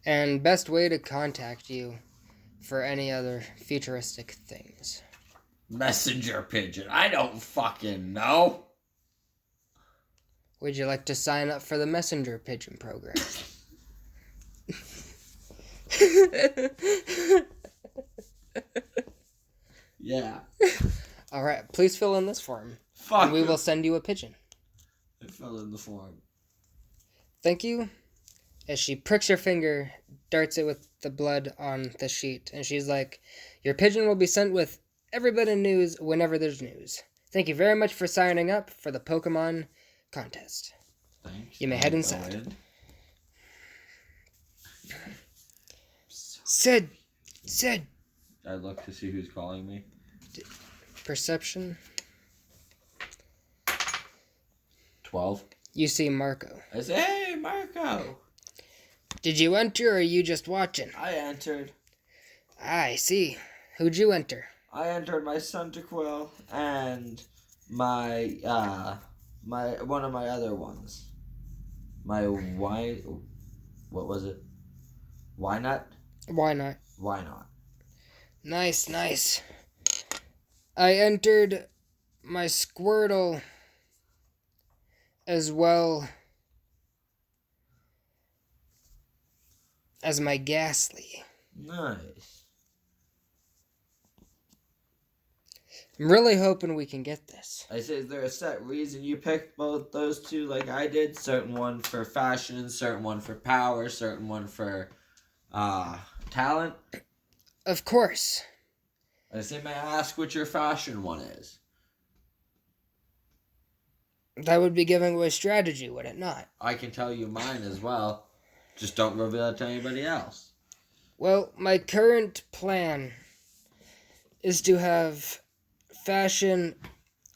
And best way to contact you for any other futuristic things? Messenger pigeon. I don't fucking know. Would you like to sign up for the messenger pigeon program? Yeah. Alright, please fill in this form. Fuck. And we will send you a pigeon. I fell in the form. Thank you, as she pricks her finger, darts it with the blood on the sheet, and she's like, "Your pigeon will be sent with every bit of news whenever there's news. Thank you very much for signing up for the Pokemon contest. Thanks. You may head inside." In. Sid! I look to see who's calling me. Perception. 12. You see Marco. I say, hey, Marco. Did you enter or are you just watching? I entered. I see. Who'd you enter? I entered my Cyndaquil and my one of my other ones. My what was it? Why not? Why not? Why not? Nice. I entered my Squirtle as well as my Ghastly. Nice. I'm really hoping we can get this. I say, is there a set reason you picked both those two like I did? Certain one for fashion, certain one for power, certain one for talent? Of course. I say, may I ask what your fashion one is? That would be giving away strategy, would it not? I can tell you mine as well. Just don't reveal it to anybody else. Well, my current plan is to have fashion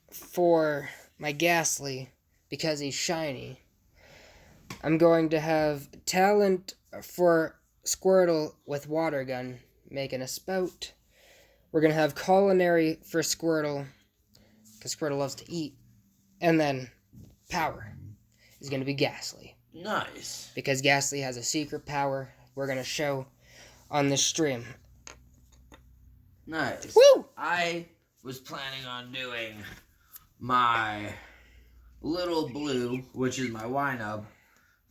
for my Ghastly because he's shiny. I'm going to have talent for Squirtle with water gun, making a spout. We're going to have culinary for Squirtle because Squirtle loves to eat. And then power is going to be Ghastly. Nice. Because Ghastly has a secret power we're going to show on this stream. Nice. Woo! I was planning on doing my Little Blue, which is my wind-up,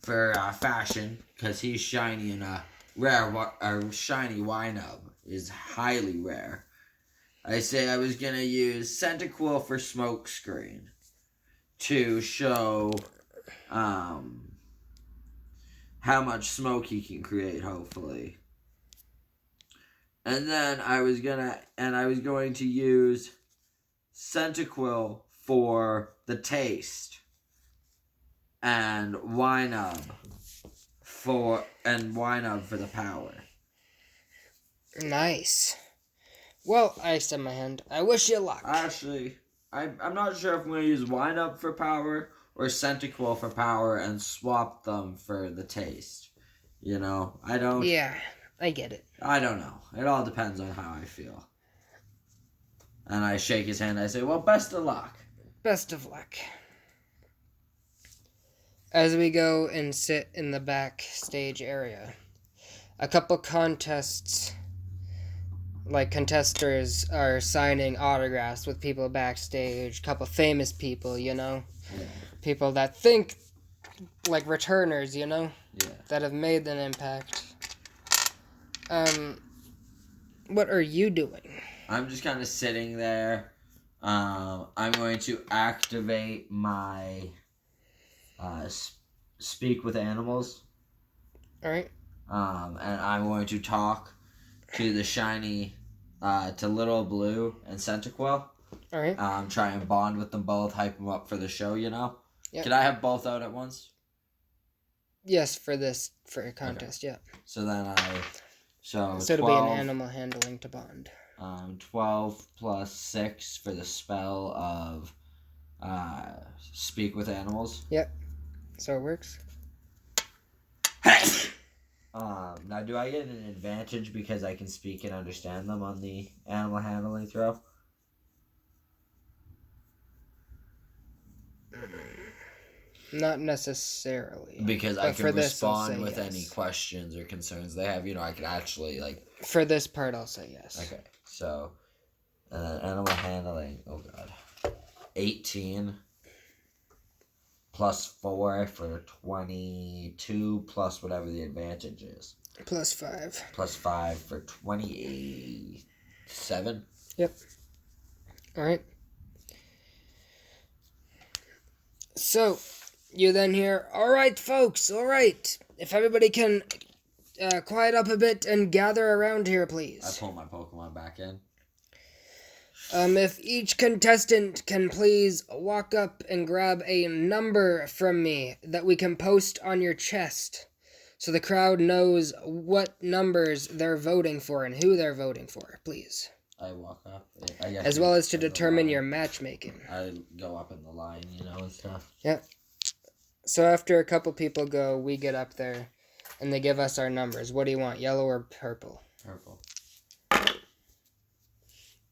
for fashion, because he's shiny and a shiny wind-up is highly rare. I say I was going to use Cyndaquil for Smokescreen to show how much smoke he can create, hopefully. And then I was going to use Cyndaquil for the taste and Wynub for the power. Nice. Well, I extend my hand. I wish you luck. Actually, I'm not sure if I'm going to use Wynub for power or Cyndaquil for power and swap them for the taste. You know, I don't... Yeah, I get it. I don't know. It all depends on how I feel. And I shake his hand. I say, well, best of luck. Best of luck. As we go and sit in the backstage area, a couple contests, like contesters, are signing autographs with people backstage. A couple famous people, you know? Yeah. People that think like returners, you know? Yeah. That have made an impact. What are you doing? I'm just kind of sitting there. I'm going to activate my speak with animals. Alright. And I'm going to talk to the shiny, to Little Blue and Cyndaquil. Alright. Try and bond with them both, hype them up for the show, you know? Yep. Could I have both out at once? Yes, for a contest, okay. yeah. So then So it'll be an animal handling to bond. 12 plus 6 for the spell of speak with animals. Yep. So it works. Now, do I get an advantage because I can speak and understand them on the animal handling throw? Not necessarily. Because I can respond with yes. any questions or concerns they have. You know, I can actually, like... For this part, I'll say yes. Okay, so... animal handling, oh god. 18 plus 4 for 22 plus whatever the advantage is. Plus 5. Plus 5 for 27. Yep. Alright. So, You then hear, "All right, folks, all right. If everybody can quiet up a bit and gather around here, I please. pull my Pokemon back in. If each contestant can please walk up and grab a number from me that we can post on your chest so the crowd knows what numbers they're voting for and who they're voting for, please. I walk up. I guess As well as to determine your matchmaking. I go up in the line, and stuff. Yep. So after a couple people go, we get up there and they give us our numbers. What do you want, yellow or purple? Purple.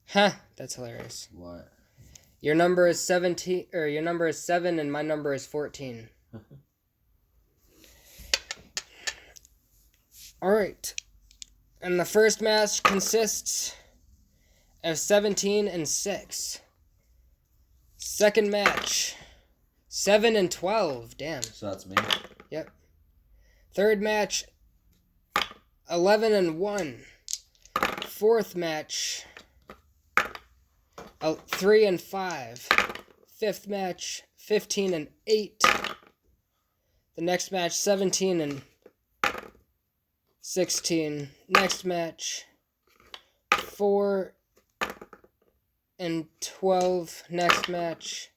Huh, that's hilarious. What? Your number is 17, or your number is 7 and my number is 14. Alright. And the first match consists of 17 and 6. Second match, 7 and 12. Damn. So that's me. Yep. Third match, 11 and 1. Fourth match, 3 and 5. Fifth match, 15 and 8. The next match, 17 and 16. Next match, 4 and 12. Next match,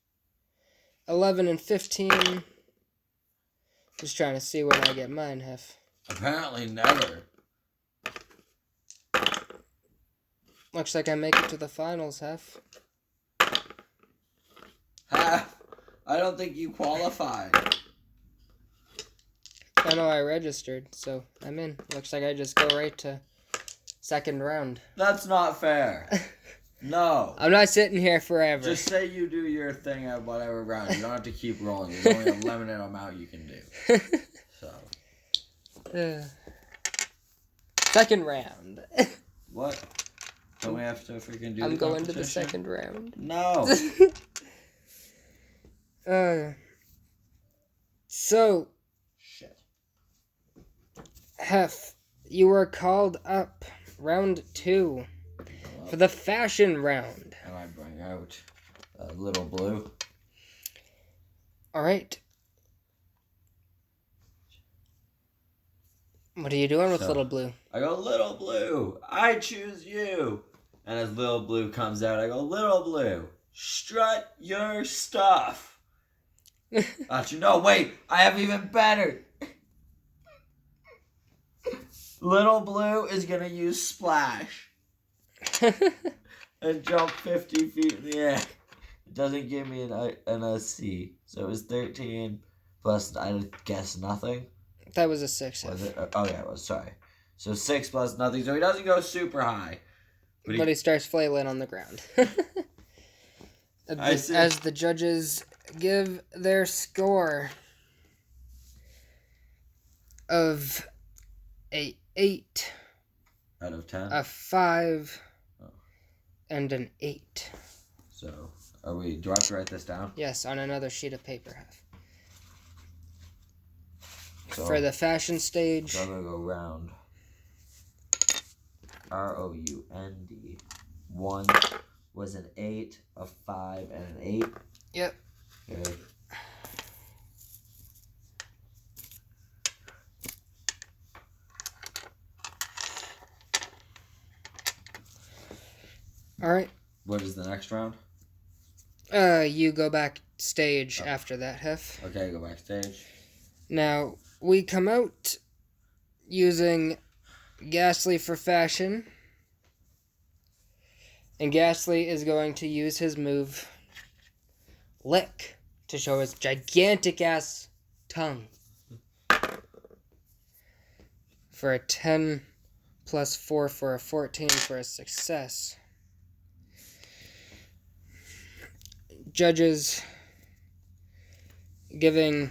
11 and 15. Just trying to see when I get mine, Hef. Apparently never. Looks like I make it to the finals, Hef. Ha! I don't think you qualify. I know I registered, so I'm in. Looks like I just go right to second round. That's not fair. No. I'm not sitting here forever. Just say you do your thing at whatever round. You don't have to keep rolling. There's only a limited amount you can do. So. Second round. What? Don't we have to freaking do I'm the going to the competition? second round. No. So, Shit. Hef, you were called up round 2 for the fashion round. And I bring out a little blue. Alright. What are you doing with Little Blue? I go, Little Blue, I choose you. And as Little Blue comes out, I go, Little Blue, strut your stuff. No, wait, I have even better. Little Blue is going to use Splash and jump 50 feet in the air. It doesn't give me an SC. So it was 13 plus, I guess, nothing. That was a 6. Was it? Oh, yeah, it was. Sorry. So 6 plus nothing. So he doesn't go super high. But he starts flailing on the ground. As the judges give their score of a 8 out of 10, a 5, and an 8. So, do I have to write this down? Yes, on another sheet of paper. So, for the fashion stage. So I'm going to go round. ROUND. 1 was an 8, a 5, and an 8. Yep. Okay. Alright. What is the next round? You go backstage after that, Hef. Okay, go backstage. Now, we come out using Ghastly for fashion. And Ghastly is going to use his move, Lick, to show his gigantic-ass tongue. For a 10 plus 4 for a 14 for a success. Judges giving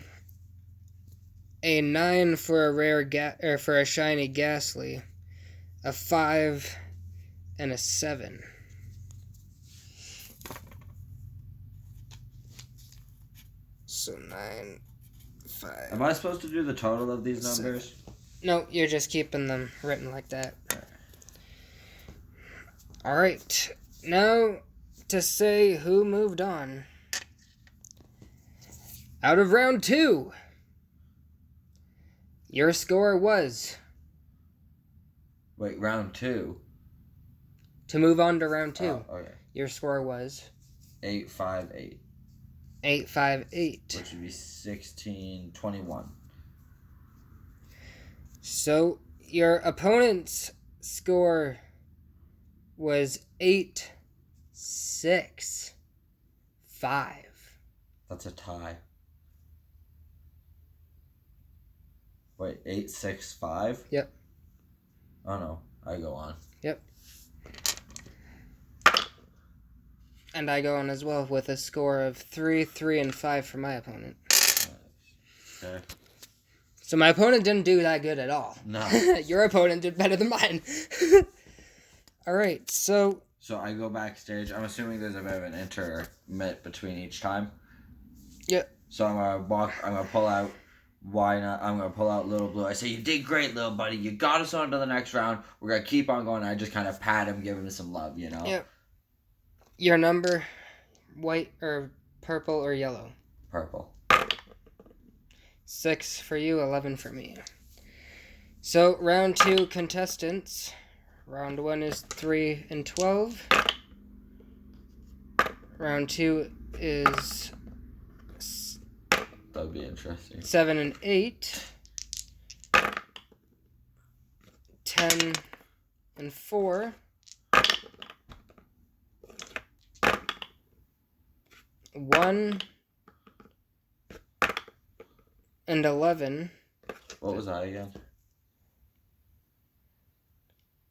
a 9 for a rare for a shiny Ghastly, a 5 and a 7. So 9, 5. Am I supposed to do the total of these numbers? 7. No, you're just keeping them written like that. Alright, now to say who moved on. Out of round 2, your score was... Wait, round 2? To move on to round 2, okay. your score was... 858. 858. Which would be 1621. So, your opponent's score was 865. That's a tie. Wait, 865? Yep. Oh no, I go on. Yep. And I go on as well with a score of 3, 3, and 5 for my opponent. Okay. So my opponent didn't do that good at all. No. Your opponent did better than mine. Alright, so... So I go backstage. I'm assuming there's a bit of an intermit between each time. Yep. So I'm gonna pull out Why Not. I'm gonna pull out Little Blue. I say, you did great, little buddy. You got us on to the next round. We're gonna keep on going. I just kind of pat him, give him some love, you know? Yep. Your number, white or purple or yellow? Purple. 6 for you, 11 for me. So, round 2 contestants. Round 1 is 3 and 12. Round 2 is... That'd be interesting. 7 and 8. 10 and 4. 1 and 11. What was I again?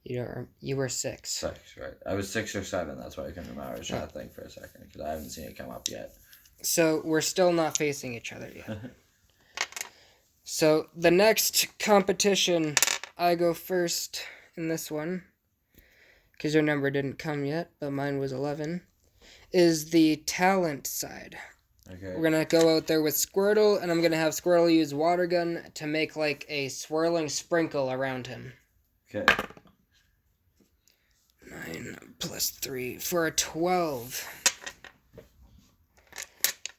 You were 6. 6, right. I was 6 or 7. That's why I couldn't remember. I was trying to think for a second because I haven't seen it come up yet. So we're still not facing each other yet. So the next competition, I go first in this one, because your number didn't come yet, but mine was 11, is the talent side. Okay. We're going to go out there with Squirtle, and I'm going to have Squirtle use water gun to make like a swirling sprinkle around him. Okay. 9 plus 3 for a 12.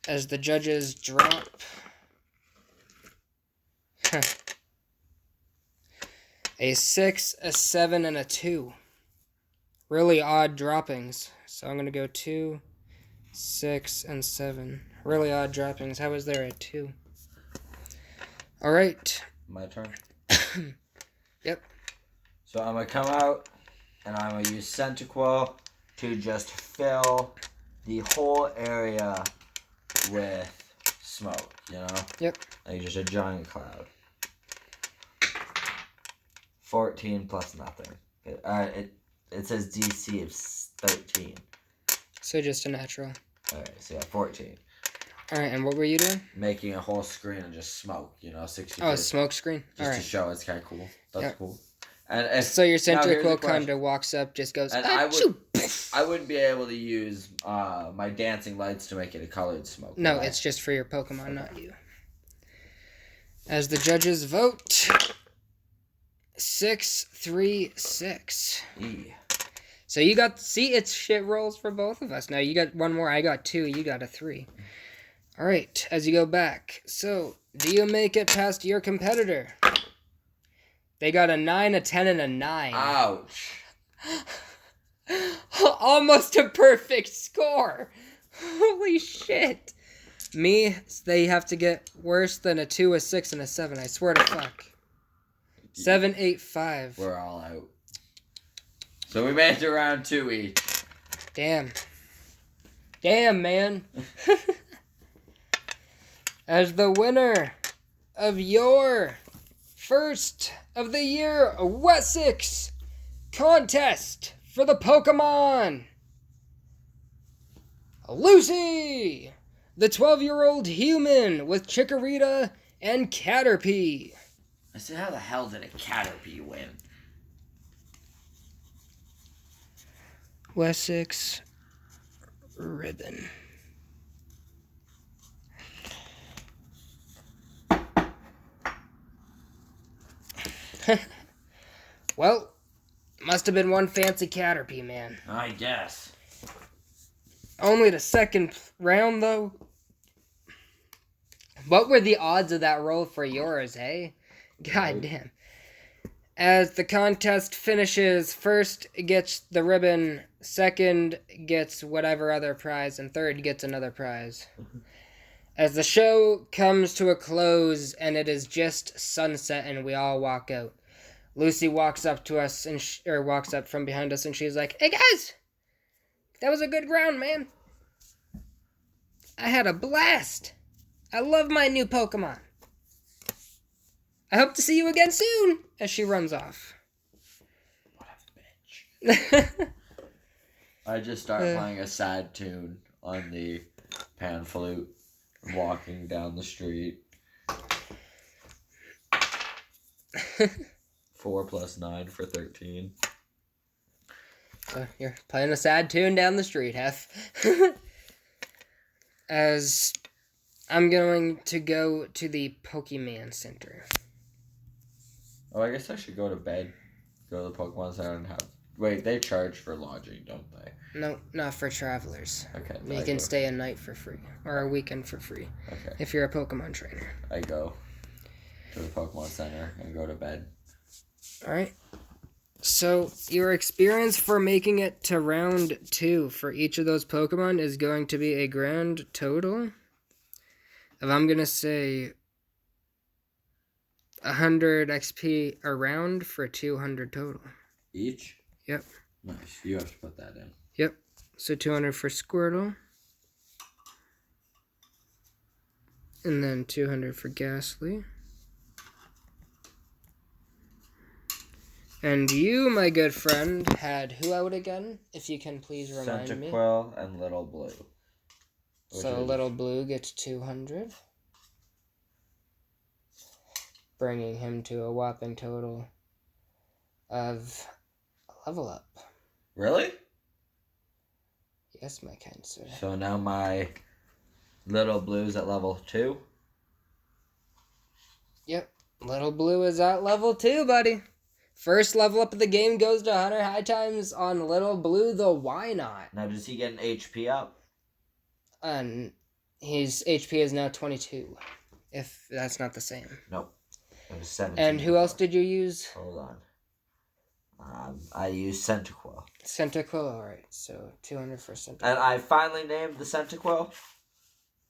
As the judges drop... a 6, a 7, and a 2. Really odd droppings. So I'm going to go 2, 6, and 7. Really odd droppings. How is there a 2? Alright. My turn? Yep. So I'm going to come out, and I'm going to use Centiquil to just fill the whole area with smoke, you know? Yep. Like just a giant cloud. 14 plus nothing. It says DC of 13. So just a natural. Alright, so yeah, 14. Alright, and what were you doing? Making a whole screen of just smoke, 60. Oh, a smoke screen? Just Alright. to show it's kind of cool. That's Yep. cool. And So your now center here's the quill question. kind of walks up, just goes, And I wouldn't be able to use my dancing lights to make it a colored smoke. No, right? it's just for your Pokemon, not you. As the judges vote, 6, 3, 6. So you got, see, it's shit rolls for both of us. Now you got one more, I got 2, you got a 3. Alright, as you go back. So, do you make it past your competitor? They got a 9, a 10, and a 9. Ouch. Almost a perfect score. Holy shit. Me, they have to get worse than a 2, a 6, and a 7. I swear to fuck. 7, 8, 5. We're all out. So we made it to round 2 each. Damn. Damn, man. As the winner of your first of the year Wessex contest for the Pokemon, Lucy, the 12-year-old human with Chikorita and Caterpie. I said, how the hell did a Caterpie win? Wessex ribbon. Well, must have been one fancy Caterpie, man. I guess. Only the second round, though. What were the odds of that roll for yours, hey? God damn. As the contest finishes, first gets the ribbon, second gets whatever other prize, and third gets another prize. As the show comes to a close and it is just sunset and we all walk out, Lucy walks up to us or walks up from behind us and she's like, "Hey guys, that was a good round, man. I had a blast. I love my new Pokemon. I hope to see you again soon," as she runs off. What a bitch. I just start playing a sad tune on the pan flute, walking down the street. 4 + 9 for 13. So you're playing a sad tune down the street, Hef. As I'm going to go to the Pokemon Center. Oh, I guess I should go to bed. Go to the Pokemon Center and have... Wait, they charge for lodging, don't they? No, not for travelers. Okay. You can stay a night for free. Or a weekend for free. Okay. If you're a Pokemon trainer. I go to the Pokemon Center and go to bed. Alright. So, your experience for making it to round 2 for each of those Pokemon is going to be a grand total of, I'm going to say, 100 XP a round for 200 total. Each? Yep. Nice. You have to put that in. Yep. So 200 for Squirtle. And then 200 for Ghastly. And you, my good friend, had who out again? If you can please remind me. Centiquil and Little Blue. So Little Blue gets 200. Bringing him to a whopping total of a level up. Really? Yes, my kind sir. So now my Little Blue's at level 2? Yep. Little Blue is at level 2, buddy. First level up of the game goes to Hunter High Times on Little Blue, the why not? Now, does he get an HP up? And his HP is now 22, if that's not the same. Nope. It was 17. And who else did you use? Hold on. I used Centiquil. Centiquil, alright, so 200 for Centiquil. And I finally named the Centiquil.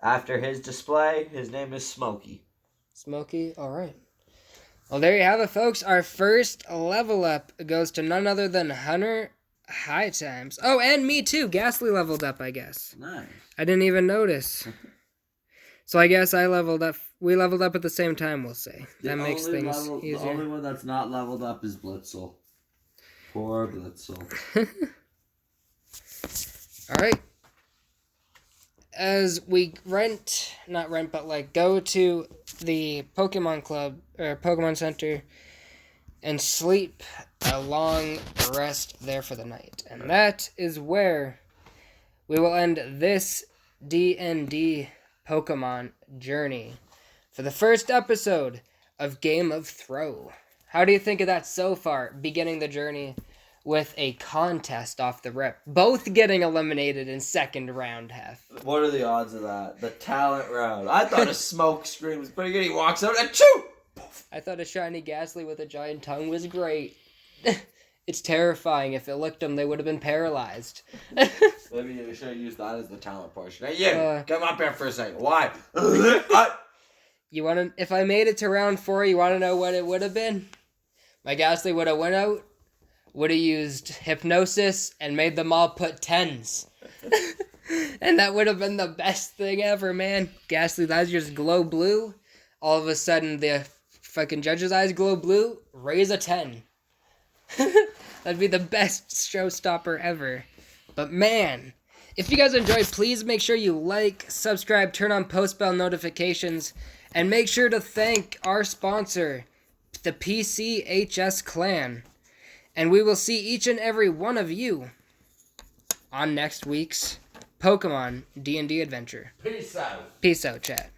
After his display, his name is Smokey. Smokey, alright. Well, there you have it, folks. Our first level up goes to none other than Hunter High Times. Oh, and me too. Ghastly leveled up, I guess. Nice. I didn't even notice. So I guess I leveled up. We leveled up at the same time, we'll say. That makes things easier. The only one that's not leveled up is Blitzel. Poor Blitzel. Alright. As we go to the Pokemon Club, or Pokemon Center, and sleep a long rest there for the night. And that is where we will end this D&D Pokemon journey for the first episode of Game of Throw. How do you think of that so far, beginning the journey with a contest off the rip? Both getting eliminated in second round, Hef. What are the odds of that? The talent round. I thought a smoke screen was pretty good. He walks out and achoo! I thought a shiny Ghastly with a giant tongue was great. It's terrifying. If it licked them, they would have been paralyzed. Maybe you should have used that as the talent portion. Hey, come up here for a second. Why? You want to? If I made it to round 4, you want to know what it would have been? My Ghastly would have went out, would have used hypnosis, and made them all put 10s. And that would have been the best thing ever, man. Ghastly, that's just glow blue. All of a sudden, the fucking judge's eyes glow blue. Raise a 10. That'd be the best showstopper ever. But man, if you guys enjoyed, please make sure you like, subscribe, turn on post bell notifications, and make sure to thank our sponsor, the PCHS Clan. And we will see each and every one of you on next week's Pokemon D&D adventure. Peace out. Peace out, chat.